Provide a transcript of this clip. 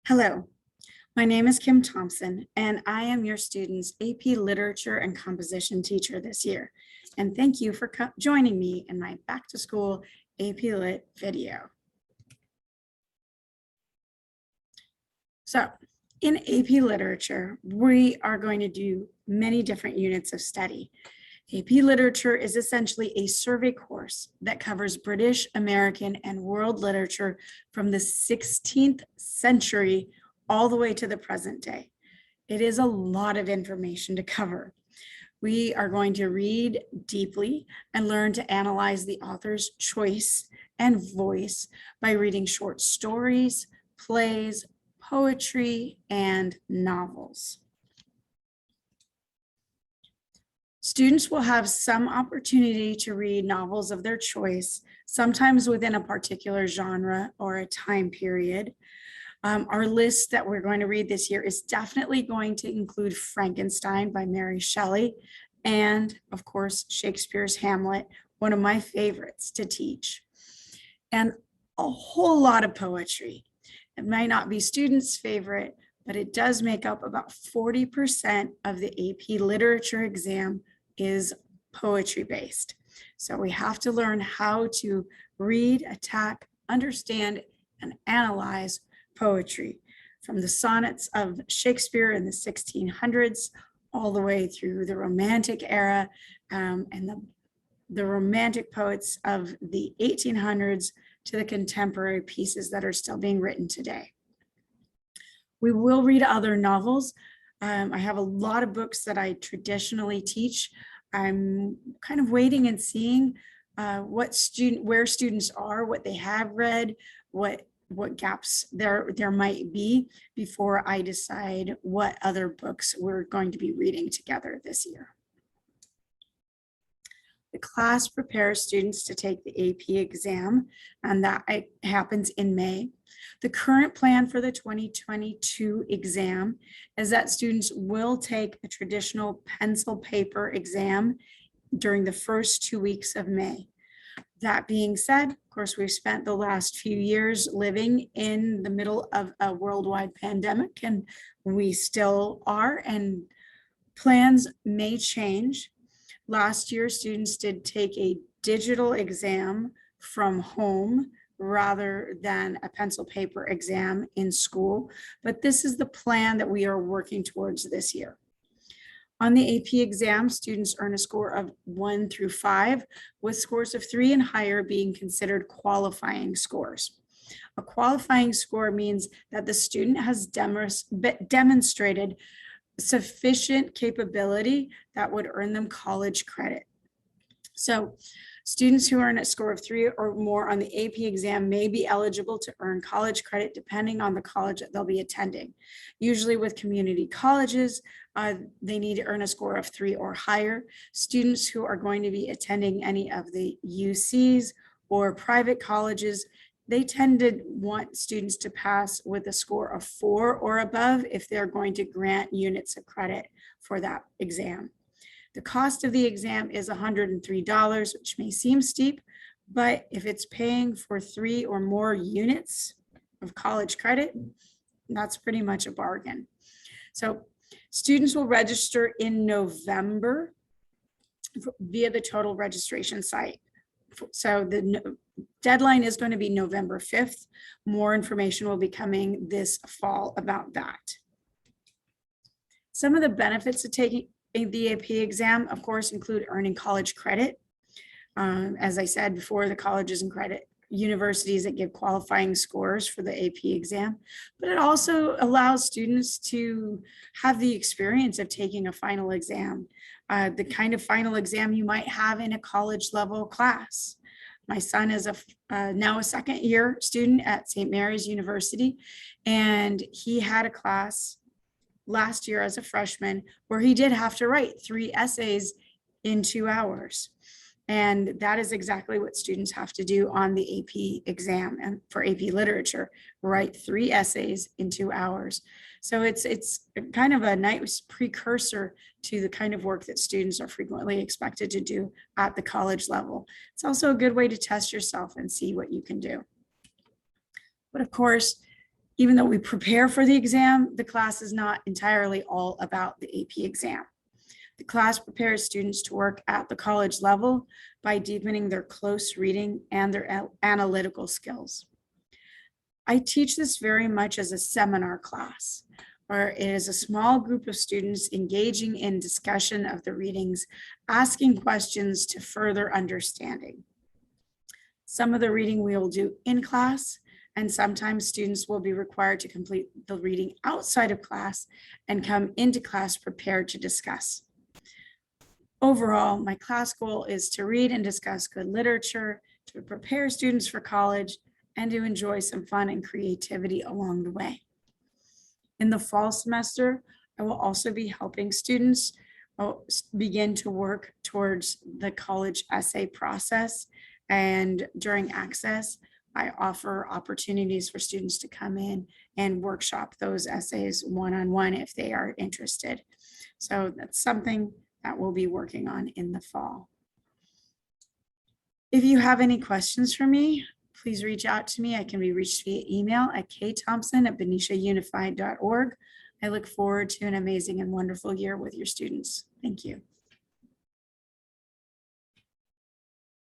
Hello, my name is Kim Thompson, and I am your student's AP Literature and Composition teacher this year. And thank you for joining me in my back to school APLit video. So in AP Literature, we are going to do many different units of study. AP Literature is essentially a survey course that covers British, American, and world literature from the 16th century all the way to the present day. It is a lot of information to cover. We are going to read deeply and learn to analyze the author's choice and voice by reading short stories, plays, poetry, and novels. Students will have some opportunity to read novels of their choice, sometimes within a particular genre or a time period. Our list that we're going to read this year is definitely going to include Frankenstein by Mary Shelley and, of course, Shakespeare's Hamlet, one of my favorites to teach, and a whole lot of poetry. It might not be students' favorite, but it does make up about 40% of the AP Literature exam is poetry based. So we have to learn how to read, attack, understand, and analyze poetry from the sonnets of Shakespeare in the 1600s all the way through the Romantic era and the Romantic poets of the 1800s to the contemporary pieces that are still being written today. We will read other novels. I have a lot of books that I traditionally teach. I'm kind of waiting and seeing where students are, what they have read, what gaps there might be before I decide what other books we're going to be reading together this year. The class prepares students to take the AP exam, and that happens in May. The current plan for the 2022 exam is that students will take a traditional pencil paper exam during the first 2 weeks of May. That being said, of course, we've spent the last few years living in the middle of a worldwide pandemic, and we still are, and plans may change. Last year, students did take a digital exam from home rather than a pencil paper exam in school, but this is the plan that we are working towards this year. On the AP exam, students earn a score of 1 through 5, with scores of 3 and higher being considered qualifying scores. A qualifying score means that the student has demonstrated sufficient capability that would earn them college credit. So students who earn a score of 3 or more on the AP exam may be eligible to earn college credit depending on the college that they'll be attending. Usually with community colleges, they need to earn a score of 3 or higher. Students who are going to be attending any of the UCs or private colleges, they tend to want students to pass with a score of 4 or above if they're going to grant units of credit for that exam. The cost of the exam is $103, which may seem steep, but if it's paying for 3 or more units of college credit, that's pretty much a bargain. So students will register in November via the total registration site. So the deadline is going to be November 5th. More information will be coming this fall about that. Some of the benefits of taking the AP exam, of course, include earning college credit. As I said before, the colleges and credit universities that give qualifying scores for the AP exam, but it also allows students to have the experience of taking a final exam, the kind of final exam you might have in a college level class. My son is now a second year student at St. Mary's University, and he had a class last year as a freshman where he did have to write 3 essays in 2 hours. And that is exactly what students have to do on the AP exam and for AP Literature, write 3 essays in 2 hours. So it's kind of a nice precursor to the kind of work that students are frequently expected to do at the college level. It's also a good way to test yourself and see what you can do. But of course, Even though we prepare for the exam, the class is not entirely all about the AP exam. The class prepares students to work at the college level by deepening their close reading and their analytical skills. I teach this very much as a seminar class, where it is a small group of students engaging in discussion of the readings, asking questions to further understanding. Some of the reading we will do in class, and sometimes students will be required to complete the reading outside of class and come into class prepared to discuss. Overall, my class goal is to read and discuss good literature, to prepare students for college, and to enjoy some fun and creativity along the way. In the fall semester, I will also be helping students begin to work towards the college essay process. And during Access, I offer opportunities for students to come in and workshop those essays one-on-one if they are interested. So that's something that we'll be working on in the fall. If you have any questions for me, please reach out to me. I can be reached via email at ktompson@benicia unified.org. I look forward to an amazing and wonderful year with your students. Thank you.